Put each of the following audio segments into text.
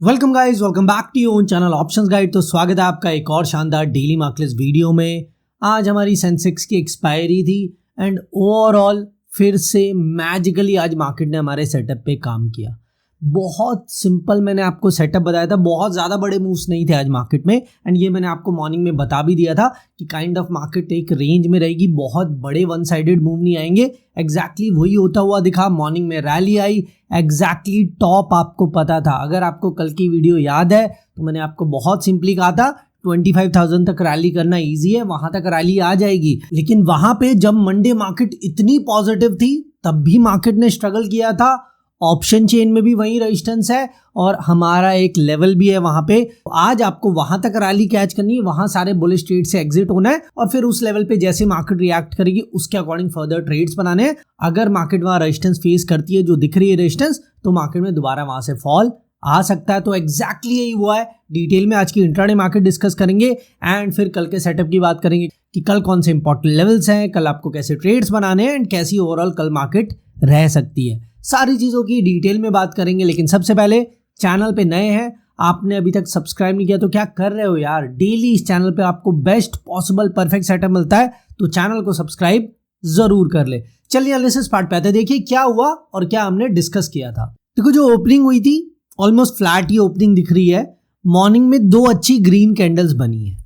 Welcome guys, welcome back to your own channel options guide. तो स्वागत है आपका एक और शानदार डेली मार्केट्स वीडियो में। आज हमारी सेंसेक्स की एक्सपायरी थी एंड ओवरऑल फिर से मैजिकली आज मार्केट ने हमारे सेटअप पे काम किया। बहुत सिंपल मैंने आपको सेटअप बताया था, बहुत ज़्यादा बड़े मूव्स नहीं थे आज मार्केट में एंड ये मैंने आपको मॉर्निंग में बता भी दिया था कि काइंड ऑफ मार्केट एक रेंज में रहेगी, बहुत बड़े वन साइडेड मूव नहीं आएंगे। एग्जैक्टली वही होता हुआ दिखा। मॉर्निंग में रैली आई, एग्जैक्टली टॉप आपको पता था। अगर आपको कल की वीडियो याद है तो मैंने आपको बहुत सिंपली कहा था 25,000 तक रैली करना इजी है, वहां तक रैली आ जाएगी। लेकिन वहां पे जब मंडे मार्केट इतनी पॉजिटिव थी तब भी मार्केट ने स्ट्रगल किया था। ऑप्शन चेन में भी वही रेजिस्टेंस है और हमारा एक लेवल भी है वहां पे। आज आपको वहां तक रैली कैच करनी है, वहां सारे बुलिश ट्रेड से एग्जिट होना है और फिर उस लेवल पे जैसे मार्केट रिएक्ट करेगी उसके अकॉर्डिंग फर्दर ट्रेड्स बनाने हैं। अगर मार्केट वहां रेजिस्टेंस फेस करती है, जो दिख रही है रेजिस्टेंस, तो मार्केट में दोबारा वहां से फॉल आ सकता है। तो एग्जैक्टली यही हुआ है। डिटेल में आज की इंट्राडे मार्केट डिस्कस करेंगे एंड फिर कल के सेटअप की बात करेंगे कि कल कौन से इंपॉर्टेंट लेवल्स हैं, कल आपको कैसे ट्रेड्स बनाने हैं एंड कैसी ओवरऑल कल मार्केट रह सकती है। सारी चीज़ों की डिटेल में बात करेंगे। लेकिन सबसे पहले चैनल पे नए हैं, आपने अभी तक सब्सक्राइब नहीं किया तो क्या कर रहे हो यार। डेली इस चैनल पे आपको बेस्ट पॉसिबल परफेक्ट सेटअप मिलता है, तो चैनल को सब्सक्राइब जरूर कर ले। चलिए एनालिसिस पार्ट पे आते हैं। देखिए क्या हुआ और क्या हमने डिस्कस किया था। देखो जो ओपनिंग हुई थी ऑलमोस्ट फ्लैट ही ओपनिंग दिख रही है। मॉर्निंग में दो अच्छी ग्रीन कैंडल्स बनी है,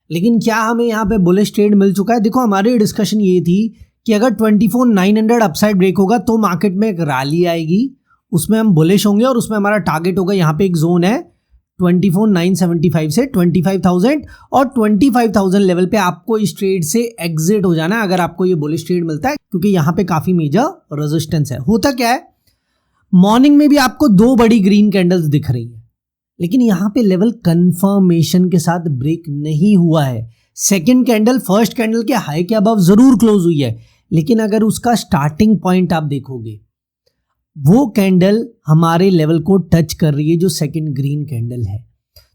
लेकिन क्या हमें यहाँ पे बुलिश ट्रेड मिल चुका है? देखो हमारी डिस्कशन ये थी कि अगर 24,900 अपसाइड ब्रेक होगा तो मार्केट में एक रैली आएगी, उसमें हम बुलिश होंगे और उसमें हमारा टारगेट होगा, यहाँ पे एक जोन है 24,975 से 25,000 और 25,000 लेवल पे आपको इस ट्रेड से एग्जिट हो जाना है अगर आपको ये बुलिश ट्रेड मिलता है, क्योंकि यहाँ पे काफी मेजर रेजिस्टेंस है। होता क्या है, मॉर्निंग में भी आपको दो बड़ी ग्रीन कैंडल्स दिख रही है, लेकिन यहाँ पे लेवल कंफर्मेशन के साथ ब्रेक नहीं हुआ है। सेकेंड कैंडल फर्स्ट कैंडल के हाई के अबव जरूर क्लोज हुई है, लेकिन अगर उसका स्टार्टिंग पॉइंट आप देखोगे, वो कैंडल हमारे लेवल को टच कर रही है जो सेकंड ग्रीन कैंडल है।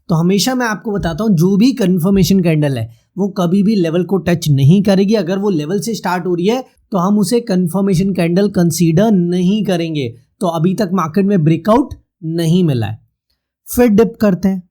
तो हमेशा मैं आपको बताता हूं जो भी कंफर्मेशन कैंडल है वो कभी भी लेवल को टच नहीं करेगी। अगर वो लेवल से स्टार्ट हो रही है तो हम उसे कंफर्मेशन कैंडल कंसीडर नहीं करेंगे। तो अभी तक मार्केट में ब्रेकआउट नहीं मिला है, फिर डिप करते हैं,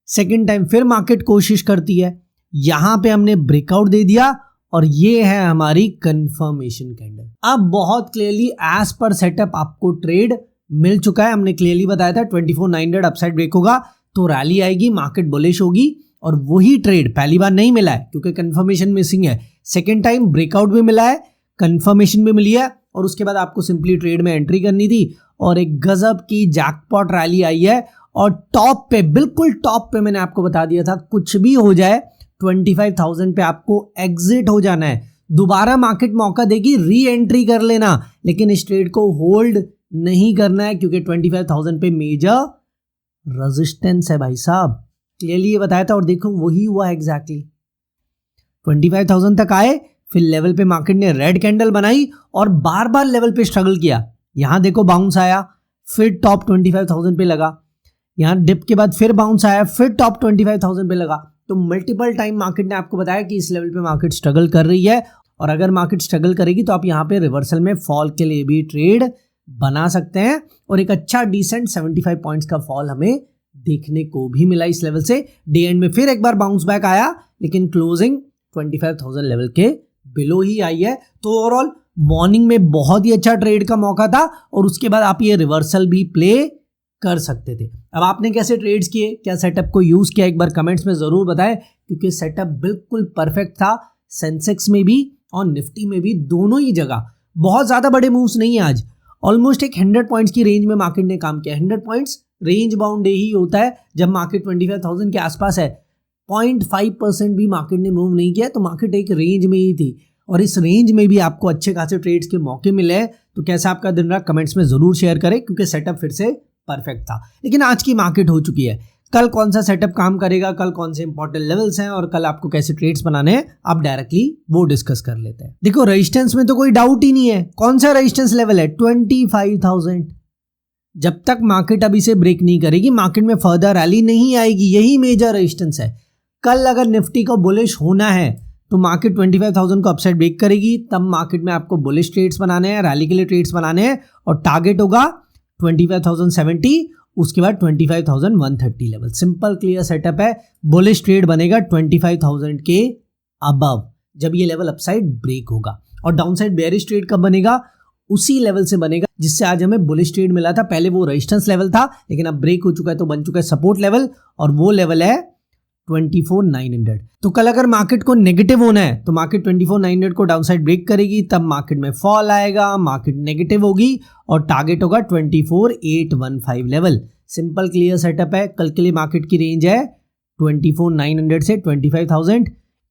सेकेंड टाइम फिर मार्केट कोशिश करती है, यहां पे हमने ब्रेकआउट दे दिया और ये है हमारी कंफर्मेशन कैंडल। अब बहुत क्लियरली एज पर सेटअप आपको ट्रेड मिल चुका है। हमने क्लियरली बताया था 24,900 अपसाइड ब्रेक होगा तो रैली आएगी, मार्केट बुलिश होगी, और वही ट्रेड पहली बार नहीं मिला है क्योंकि कंफर्मेशन मिसिंग है। सेकेंड टाइम ब्रेकआउट भी मिला है, कंफर्मेशन भी मिली है और उसके बाद आपको सिंपली ट्रेड में एंट्री करनी थी और एक गजब की जैकपॉट रैली आई है। और टॉप पे, बिल्कुल टॉप पे मैंने आपको बता दिया था कुछ भी हो जाए 25,000 पे आपको एग्जिट हो जाना है। दोबारा मार्केट मौका देगी, री एंट्री कर लेना, लेकिन इस ट्रेड को होल्ड नहीं करना है क्योंकि 25,000 पे मेजर रेजिस्टेंस है भाई साहब। क्लियरली ये बताया था और देखो वही हुआ एग्जैक्टली। 25,000 तक आए, फिर लेवल पे मार्केट ने रेड कैंडल बनाई और बार बार लेवल पे स्ट्रगल किया। यहां देखो बाउंस आया, फिर टॉप 25,000 पे लगा, यहां डिप के बाद फिर बाउंस आया, फिर टॉप 25,000 पे लगा। तो मल्टीपल टाइम मार्केट ने आपको बताया कि इस लेवल पे मार्केट स्ट्रगल कर रही है और अगर मार्केट स्ट्रगल करेगी तो आप यहाँ पे रिवर्सल में फॉल के लिए भी ट्रेड बना सकते हैं और एक अच्छा डिसेंट 75 पॉइंट्स का फॉल हमें देखने को भी मिला इस लेवल से। डे एंड में फिर एक बार बाउंस बैक आया, लेकिन क्लोजिंग 25,000 लेवल के बिलो ही आई है। तो ओवरऑल मॉर्निंग में बहुत ही अच्छा ट्रेड का मौका था और उसके बाद आप ये रिवर्सल भी प्ले कर सकते थे। अब आपने कैसे ट्रेड्स किए, क्या सेटअप को यूज किया, एक बार कमेंट्स में जरूर बताएं, क्योंकि सेटअप बिल्कुल परफेक्ट था। सेंसेक्स में भी और निफ्टी में भी, दोनों ही जगह बहुत ज्यादा बड़े मूव्स नहीं है आज। ऑलमोस्ट एक 100 पॉइंट्स की रेंज में मार्केट ने काम किया। 100 पॉइंट्स रेंज बाउंड डे ही होता है जब मार्केट 25,000 के आसपास है। 0.5% भी मार्केट ने मूव नहीं किया, तो मार्केट एक रेंज में ही थी और इस रेंज में भी आपको अच्छे खासे ट्रेड्स के मौके मिले हैं। तो कैसा आपका दिन रहा कमेंट्स में जरूर शेयर करें, क्योंकि सेटअप फिर से परफेक्ट था। लेकिन आज की मार्केट हो चुकी है, कल कौन सा सेटअप काम करेगा, कल कौन से इंपॉर्टेंट लेवल्स हैं और कल आपको कैसे ट्रेड्स बनाने हैं, आप डायरेक्टली वो डिस्कस कर लेते हैं। देखो रेजिस्टेंस में तो कोई डाउट ही नहीं है। कौन सा रेजिस्टेंस लेवल है? 25,000। जब तक मार्केट अभी से ब्रेक नहीं करेगी मार्केट में फर्दर रैली नहीं आएगी, यही मेजर रेजिस्टेंस है। कल अगर निफ्टी को बुलिश होना है तो मार्केट 25,000 को अपसाइड ब्रेक करेगी, तब मार्केट में आपको बुलिश ट्रेड्स बनाने हैं, रैली के लिए ट्रेड्स बनाने हैं और टारगेट होगा 25,070 उसके बाद 25,130 लेवल। सिंपल क्लियर सेटअप है। बुलिश ट्रेड बनेगा 25,000 के अबव जब ये लेवल अपसाइड ब्रेक होगा, और डाउनसाइड बेयरिश ट्रेड कब बनेगा, उसी लेवल से बनेगा जिससे आज हमें बुलिश ट्रेड मिला था। पहले वो रेजिस्टेंस लेवल था, लेकिन अब ब्रेक हो चुका है तो बन चुका है सपोर्ट लेवल, और वो लेवल है 24,900। तो कल अगर मार्केट को नेगेटिव होना है तो मार्केट 24,900 को डाउनसाइड ब्रेक करेगी, तब मार्केट में फॉल आएगा, मार्केट नेगेटिव होगी और टारगेट होगा 24,815 लेवल। सिंपल क्लियर सेटअप है। कल के लिए मार्केट की रेंज है 24,900 से 25,000।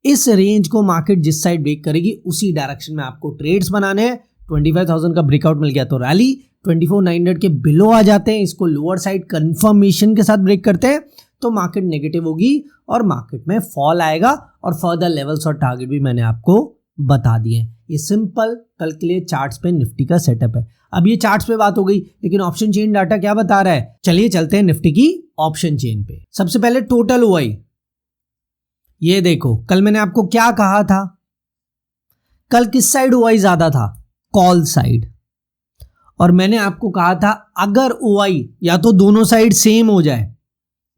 इस रेंज को मार्केट जिस साइड ब्रेक करेगी उसी डायरेक्शन में आपको ट्रेड्स बनाने हैं। 25,000 का ब्रेकआउट मिल गया तो रैली, 24,900 के बिलो आ जाते हैं, इसको लोअर साइड कंफर्मेशन के साथ ब्रेक करते हैं तो मार्केट नेगेटिव होगी और मार्केट में फॉल आएगा, और फर्दर लेवल्स और टारगेट भी मैंने आपको बता दिए। ये सिंपल कल के लिए चार्ट्स पे निफ्टी का सेटअप है। अब ये चार्ट्स पे बात हो गई, लेकिन ऑप्शन चेन डाटा क्या बता रहा है, चलिए चलते हैं निफ्टी की ऑप्शन चेन पे। सबसे पहले टोटल ओआई, ये देखो कल मैंने आपको क्या कहा था, कल किस साइड ओआई ज्यादा था, कॉल साइड, और मैंने आपको कहा था अगर ओआई या तो दोनों साइड सेम हो जाए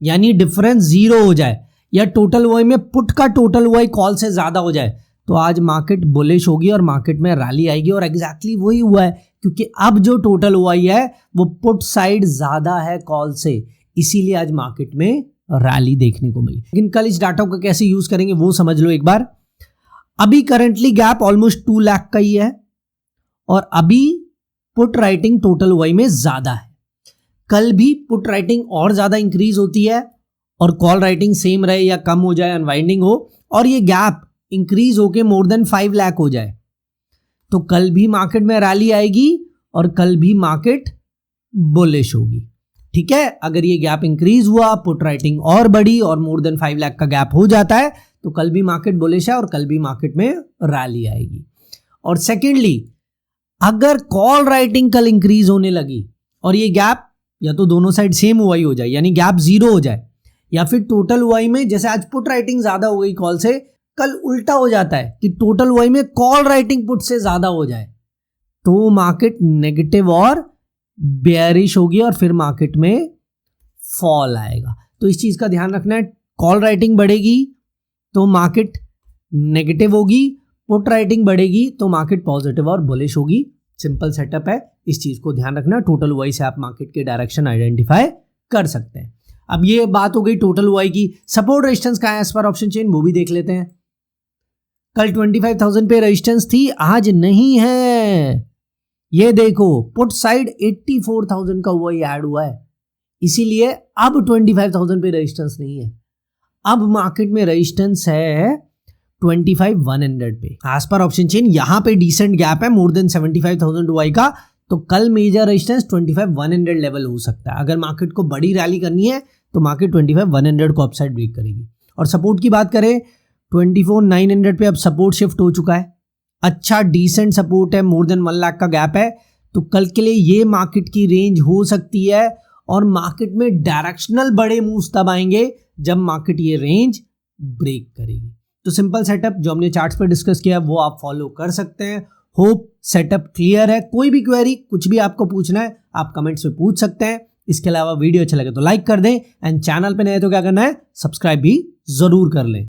यानी डिफरेंस जीरो हो जाए, या टोटल ओआई में पुट का टोटल ओआई कॉल से ज्यादा हो जाए, तो आज मार्केट बुलिश होगी और मार्केट में रैली आएगी। और एग्जैक्टली वही हुआ है, क्योंकि अब जो टोटल ओआई है वो पुट साइड ज्यादा है कॉल से, इसीलिए आज मार्केट में रैली देखने को मिली। लेकिन कल इस डाटा को कैसे यूज करेंगे वो समझ लो एक बार। अभी करंटली गैप ऑलमोस्ट 2 लाख का ही है, और अभी पुट राइटिंग टोटल ओआई में ज्यादा है। कल भी पुट राइटिंग और ज्यादा इंक्रीज होती है और कॉल राइटिंग सेम रहे या कम हो जाए, अनवाइंडिंग हो, और ये गैप इंक्रीज होके मोर देन 5 लाख हो जाए, तो कल भी मार्केट में रैली आएगी और कल भी मार्केट बुलिश होगी। ठीक है, अगर ये गैप इंक्रीज हुआ, पुट राइटिंग और बढ़ी और मोर देन 5 लाख का गैप हो जाता है, तो कल भी मार्केट बुलिश है और कल भी मार्केट में रैली आएगी। और सेकेंडली, अगर कॉल राइटिंग कल इंक्रीज होने लगी और ये गैप या तो दोनों साइड सेम ओआई हो जाए यानी गैप जीरो हो जाए, या फिर टोटल ओआई में जैसे आज पुट राइटिंग ज्यादा हो गई कॉल से, कल उल्टा हो जाता है कि टोटल ओआई में कॉल राइटिंग पुट से ज्यादा हो जाए, तो मार्केट नेगेटिव और बेयरिश होगी और फिर मार्केट में फॉल आएगा। तो इस चीज का ध्यान रखना है, कॉल राइटिंग बढ़ेगी तो मार्केट नेगेटिव होगी, पुट राइटिंग बढ़ेगी तो मार्केट पॉजिटिव और बुलिश होगी। सिंपल सेटअप है, इस चीज को ध्यान रखना। टोटल ओआई से आप मार्केट के डायरेक्शन आइडेंटिफाई कर सकते हैं। अब ये बात हो गई टोटल ओआई की। सपोर्ट रेजिस्टेंस का है एज पर ऑप्शन चेन, वो भी देख लेते हैं। कल 25,000 पे रेजिस्टेंस थी, आज नहीं है। ये देखो पुट साइड 84,000 का ओआई ऐड हुआ है, इसीलिए अब 25,000 पे रेजिस्टेंस नहीं है। अब मार्केट में रेजिस्टेंस है 25,100 पे एज पर ऑप्शन चेन। यहां पे डिसेंट गैप है मोर देन 75,000 ओआई का, तो कल मेजर रेजिस्टेंस 25,100 लेवल हो सकता है। अगर मार्केट को बड़ी रैली करनी है तो मार्केट 25,100 को अपसाइड ब्रेक करेगी। और सपोर्ट की बात करें, 24,900 पे अब सपोर्ट शिफ्ट हो चुका है, अच्छा डिसेंट सपोर्ट है, मोर देन 1 लाख का गैप है, तो कल के लिए ये मार्केट की रेंज हो सकती है। और मार्केट में डायरेक्शनल बड़े मूव्स तब आएंगे जब मार्केट ये रेंज ब्रेक करेगी। तो सिंपल सेटअप जो हमने चार्ट्स पर डिस्कस किया वो आप फॉलो कर सकते हैं। होप सेटअप क्लियर है। कोई भी क्वेरी, कुछ भी आपको पूछना है आप कमेंट्स में पूछ सकते हैं। इसके अलावा वीडियो अच्छा लगे तो लाइक कर दें, एंड चैनल पे नए तो क्या करना है, सब्सक्राइब भी जरूर कर लें।